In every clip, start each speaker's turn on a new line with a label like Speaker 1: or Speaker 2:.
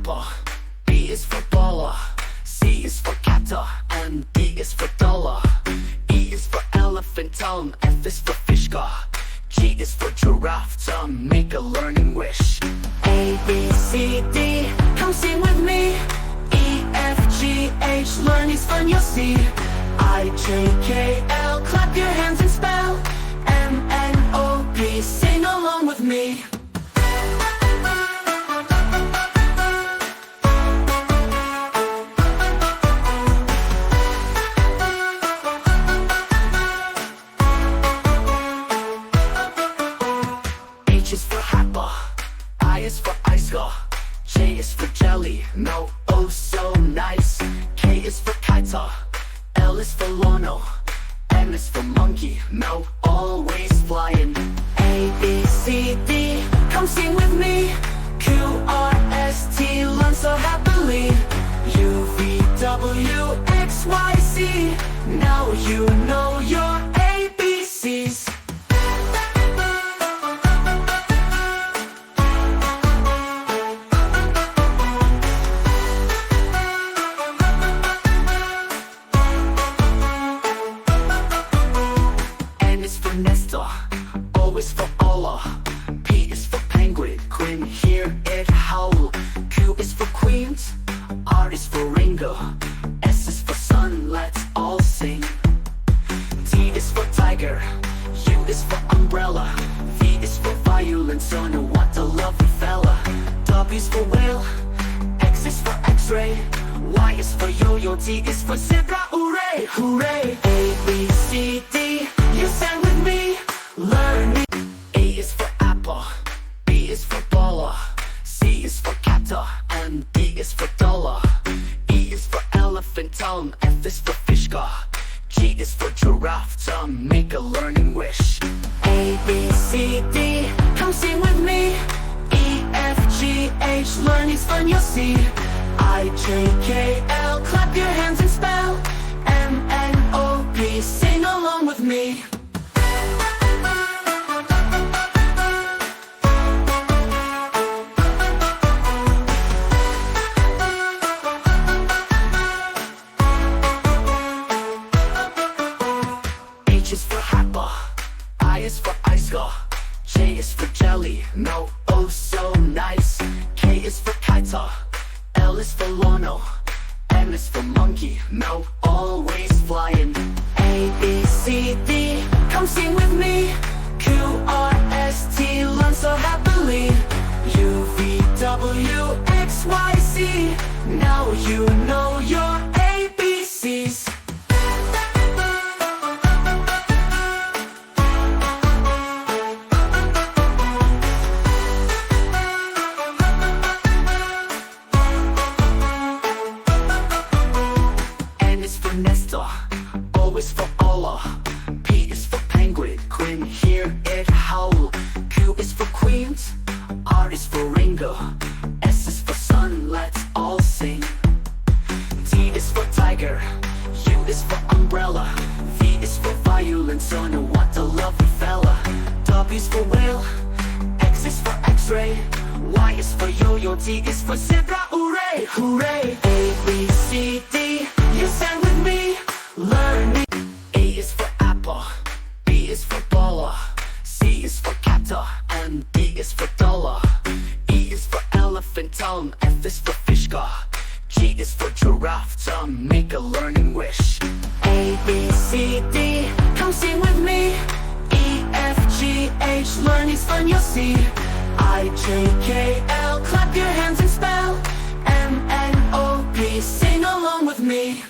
Speaker 1: apple, B is for baller, C is for captor, and D is for dollar. E is for elephant tongue, F is for fish car, G is for giraffe to make a learning wish. A, B, C, D, come sing with me. E, F, G, H, learning's fun you'll see. I, J, K, L, clap your hands and spell. M, N, O, P, sing along with me. H is for apple, I is for icicle, J is for jelly, no, oh so nice. K is for kiter, L is for Lono, M is for monkey, no, always flying. A, B, C, D, come sing with me. Q, R, S, T, learn so happily. U, V, W, X, Y, Z, now you know your ABCs. Nestor, O is for Allah, P is for penguin, Quinn, hear it howl. Q is for queens, R is for Ringo, S is for sun, let's all sing. T is for tiger, U is for umbrella, V is for violin, so know what a lovely fella. W is for whale, X is for x-ray, Y is for yo-yo, T is for zebra, hooray, hooray. A, B, C, D, you sang with me, learn me. A is for apple, B is for baller, C is for captor, and D is for dollar. E is for elephant tongue, F is for fish car, G is for giraffe to make a learning wish. A, B, C, D, come sing with me. E, F, G, H, learning's fun you'll see. I, J, K, L, clap your hands and spell. M, N, O, P, sing along with me. H is for apple, I is for icicle, J is for jelly, no, oh so nice. K is for kiter, L is for Lono, M is for monkey, no, always flying. A, B, C, D, come sing with me. Q, R, S, T, learn so happily. U, V, W, X, Y, Z, now you know your ABCs. Nestor, O is for Allah, P is for penguin, Quinn, hear it howl. Q is for queens, R is for Ringo, S is for sun, let's all sing. T is for tiger, U is for umbrella, V is for violin, so know what a lovely fella. W is for whale, X is for x-ray, Y is for yo-yo, T is for zebra, hooray, hooray. A, B, C, D, you sang with me, learn me. A is for apple, B is for baller, C is for captor, and D is for dollar. E is for elephant tongue, F is for fish car, G is for giraffe to make a learning wish. A, B, C, D, come sing with me. E, F, G, H, learning's fun you'll see. I, J, K, L, clap your hands and spell. M, N, O, P, sing along with me.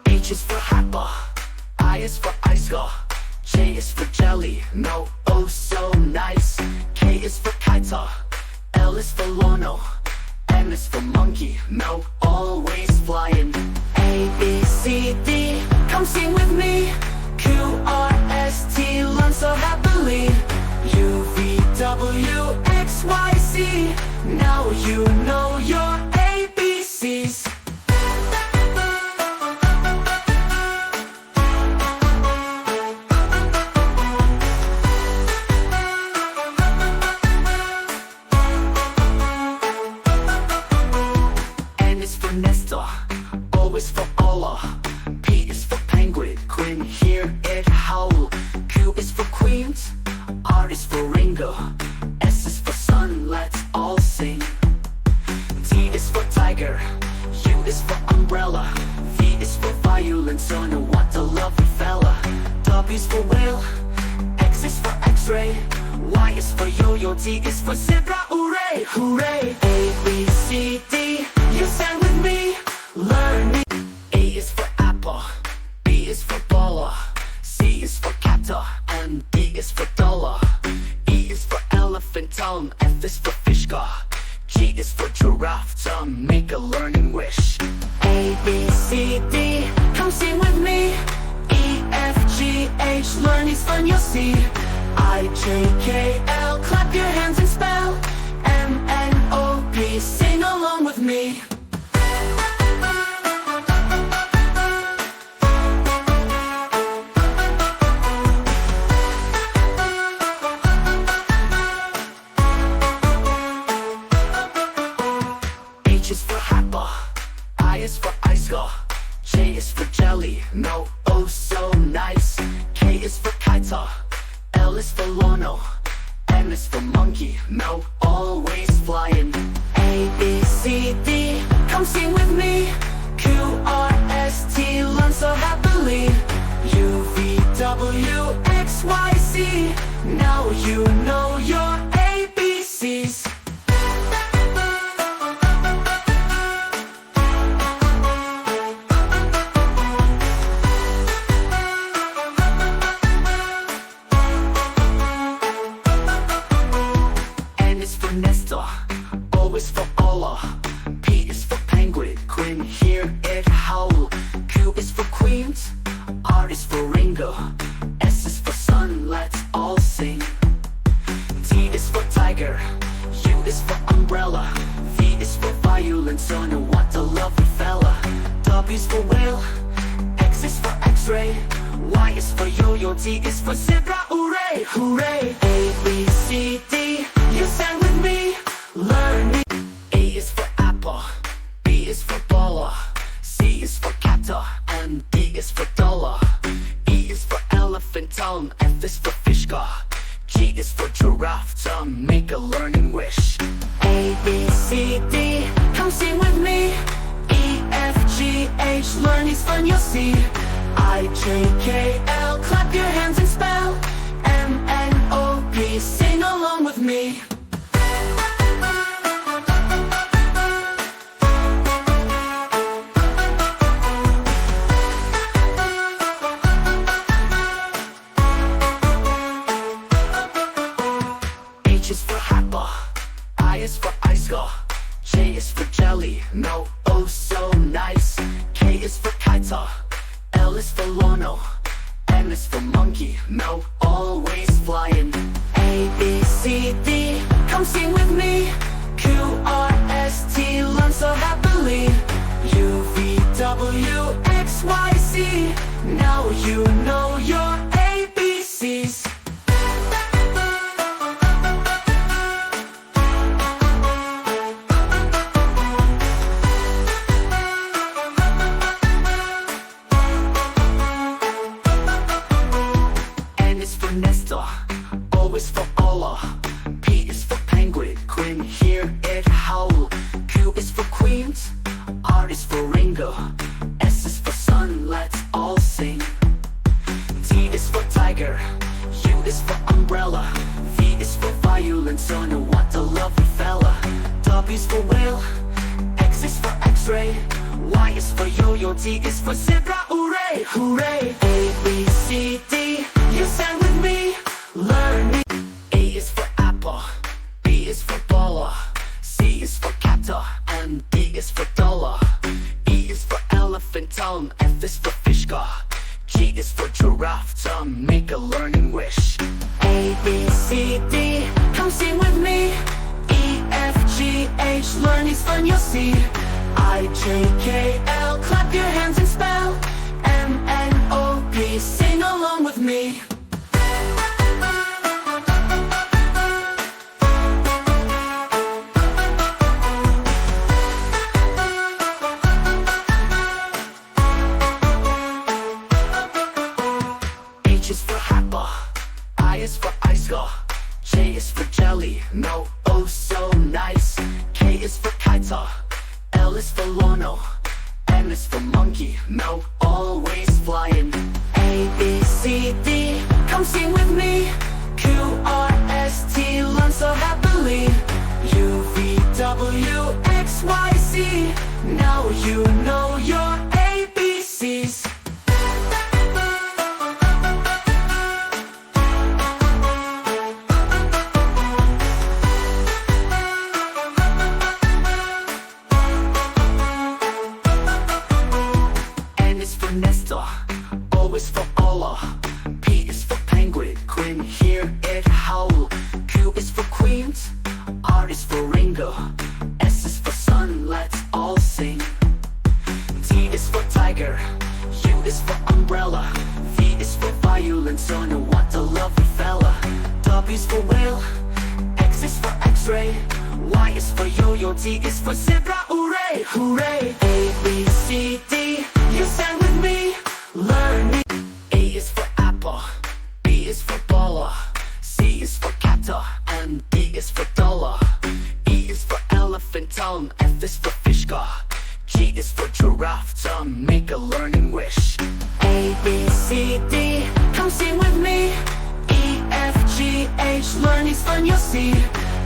Speaker 1: H is for apple, I is for icicle, J is for jelly, no, oh so nice. K is for kiter, L is for Lono, M is for monkey, no, always flying. A, B, C, D, come sing with me. Q, R, S, T, learn so happily. U, V, W, X, Y, Z, now you know your ABCs. tiger, U is for umbrella, V is for violence, oh no, what a lovely fella. W is for whale, X is for x-ray, Y is for yo-yo, Z is for zebra, hooray, hooray. A, B, C, D, you sang with me, learn me. A is for apple, B is for baller, C is for captor, and D is for dollar. E is for elephant tongue, F is for fish car, G is for giraffe tongue, make a learning wish. A, B, C, D, come sing with me. E, F, G, H, learn is fun, you'll see. I, J, K, L, clap your hands and spell. M, N, O, P, sing along with me. H is for apple, I is for icicle, J is for jelly, no, oh so nice. K is for kiter, L is for Lono, M is for monkey, no, always flying. A, B, C, D, come sing with me. Q, R, S, T, learn so happily. U, V, W, X, Y, Z, now you know your ABCs. Nestor, O is for Allah, P is for penguin, Quinn, hear it howl. Q is for queens, R is for Ringo, S is for sun, let's all sing. T is for tiger, U is for umbrella, V is for violence, oh no, what a lovely fella. W is for whale, X is for x-ray, Y is for yo-yo, Z is for zebra, hooray, hooray. A, B, C, D, you sang with me, learn me. A is for apple, B is for baller, C is for captor, and D is for dollar. E is for elephant tongue, F is for fish car, G is for giraffe tongue, make a learning wish. A, B, C, D, come sing with me. E, F, G, H, learn is fun, you'll see. I, J, K, L, clap your hands and spell. M, N, O, P, sing along with me. H is for apple, I is for icicle, J is for jelly, no, oh so nice. K is for kiter, L is for Lono, M is for monkey, no, always flying. A, B, C, D, come sing with me. Q, R, S, T, learn so happily. U, V, W, X, Y, Z, now you know your ABCs. Nestor, O is for Allah, P is for penguin, Quinn, hear it howl. Q is for queens, R is for Ringo, S is for sun, let's all sing. T is for tiger, U is for umbrella, V is for violence, oh no, what a lovely fella. W is for whale, X is for x-ray, Y is for yo-yo, Z is for zebra, hooray, hooray. A, B, C, D, you sang with me, learn me. A is for apple, B is for baller, C is for captor, and D is for dollar. E is for elephant tongue, F is for fish car, G is for giraffe tongue, make a learning wish. A, B, C, D, come sing with me. E, F, G, H, learn is fun, you'll see. I, J, K, L, clap your hands and spell. M, N, O, P, sing along with me. H is for apple, I is for icicle, J is for jelly, no, oh so nice. K is for kiter, L L is for Lono, M is for monkey, no, always flying. A, B, C, D, come sing with me. Q, R, S, T, learn so happily. U, V, W, X, Y, Z, now you know your ABCs. N is for Nestor, O is for Allah, P is for penguin, Quinn, hear it howl. Q is for queens, R is for Ringo, S is for sun, let's all sing. T is for tiger, U is for umbrella, V is for violin, son, what a lovely fella. W is for whale, X is for x-ray, Y is for yo-yo, Z is for zebra, hooray, hooray. A, B, C, D, you sang with me, learn me. A is for apple, B is for baller, C is for catter, and D is for dollar. E is for elephant tongue, F is for fish gar, G is for giraffe tongue, make a learning wish. A, B, C, D, come sing with me. E, F, G, H, learn is fun, you'll see.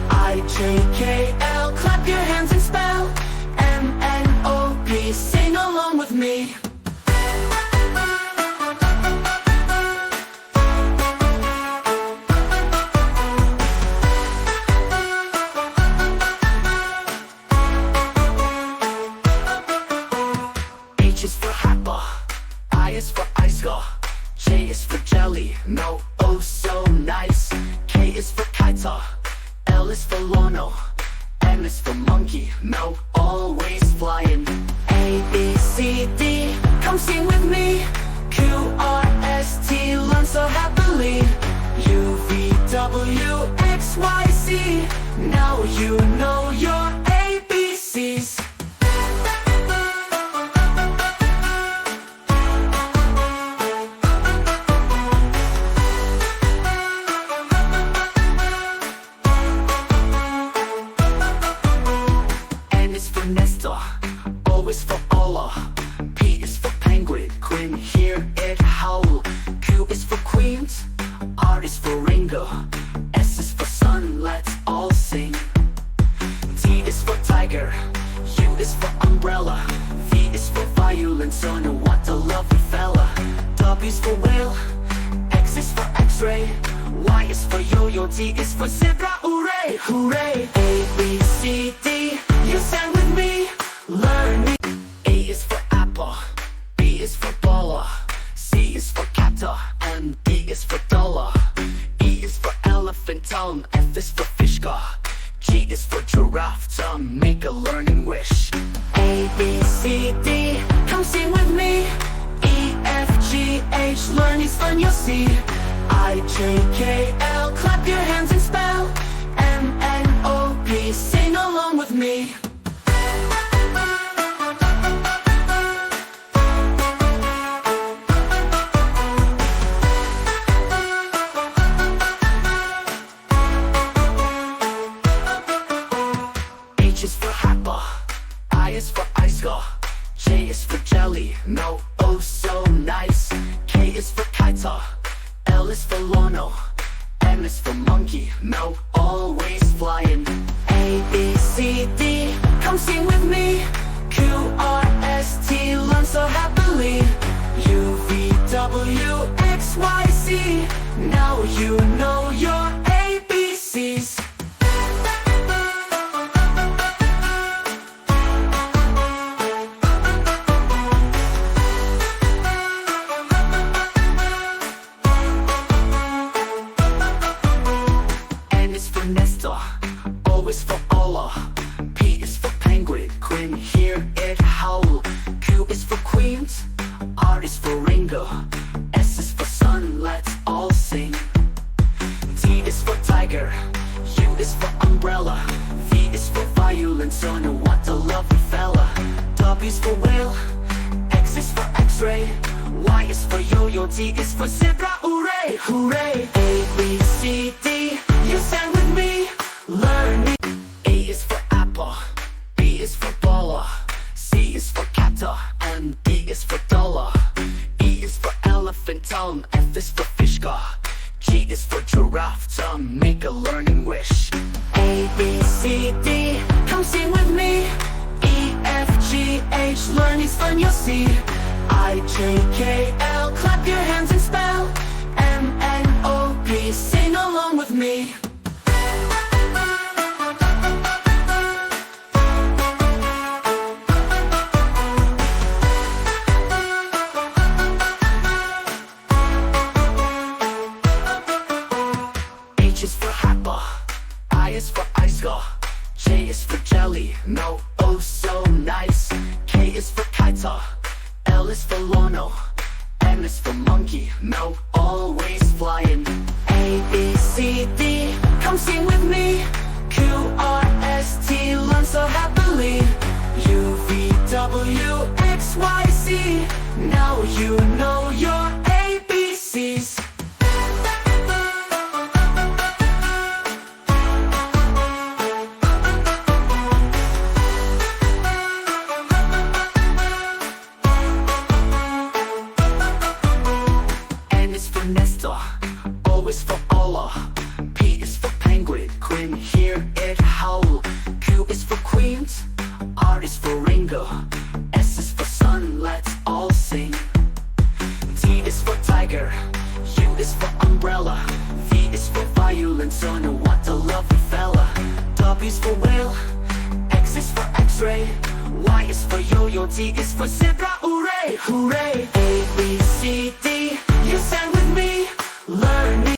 Speaker 1: I, J, K, L, clap your hands and spell. M, N, O, P, sing along with me. H is for Happa, I is for Icegar, J is for jelly, no, oh so nice. K is for Kaita, L is for Lono, M is for monkey, no, always flying. A, B, C, D, come sing with me. Q, R, S, T, learn so happily. U, V, W, X, Y, Z, now you know your ABCs. N is for Nestor, O is for Allah, P is for penguin, Quinn, hear it howl. Q is for queens, R is for Ringo, S is for sun, let's all sing. T is for tiger, U is for umbrella, V is for violin, son, what a lovely fella. W is for whale, X is for x-ray, Y is for yo-yo, Z is for zebra, hooray, hooray. A, B, C, D, you sang with me, learn me. A is for apple, B is for baller, C is for catter, and D is for dollar. E is for elephant tongue, F is for fish gar, G is for giraffe tongue, make a learning wish. A, B, C, D, come sing with me. E, F, G, H, learn is fun, you'll see. I, J, K, L, clap your hands and spell. M, N, O, P, sing along with me. H is for Happa, I is for Icegar, J is for jelly, no, oh so nice. K is for Kaita, L is for Lono, M is for monkey, no, always flying. A, B, C, D, come sing with me. Q, R, S, T, learn so happily. U, V, W, X, Y, Z, now you know your ABCs. N is for Nestor, O is for Allah, P is for penguin, Quinn, hear it howl. Q is for queens, R is for Ringo, S is for sun, let's all sing. T is for tiger, U is for umbrella, V is for violin, son, what a lovely fella. W is for whale, X is for x-ray, Y is for yo-yo, Z is for zebra, hooray, hooray. A, B, C, D, you sang with me, learn me. A is for apple, B is for baller, sun. D is for dollar. E is for elephant tongue. F is for fish gar. G is for giraffe tongue. Make a learning wish. A, B, C, D, come sing with me. E, F, G, H, learning's fun you'll see. I, J, K, L, clap your hands and spell. M, N, O, P, sing along with me. H is for Happa. I is for Icegar. J is for jelly, no, oh so nice. K is for Kaita. L is for Lono. M is for monkey, no, always flying. A, B, C, D, come sing with me. Q, R, S, T, learn so happily. U, V, W, X, Y, Z, now you know your ABCs. Nestor, O is for Allah. P is for penguin, grin, hear it howl. Q is for queens, R is for Ringo. S is for sun, let's all sing. T is for tiger, U is for umbrella. V is for violin, son, what a lovely fella. W is for whale, X is for x-ray. Y is for yo-yo, Z is for zebra, hooray, hooray. A, B, C, D,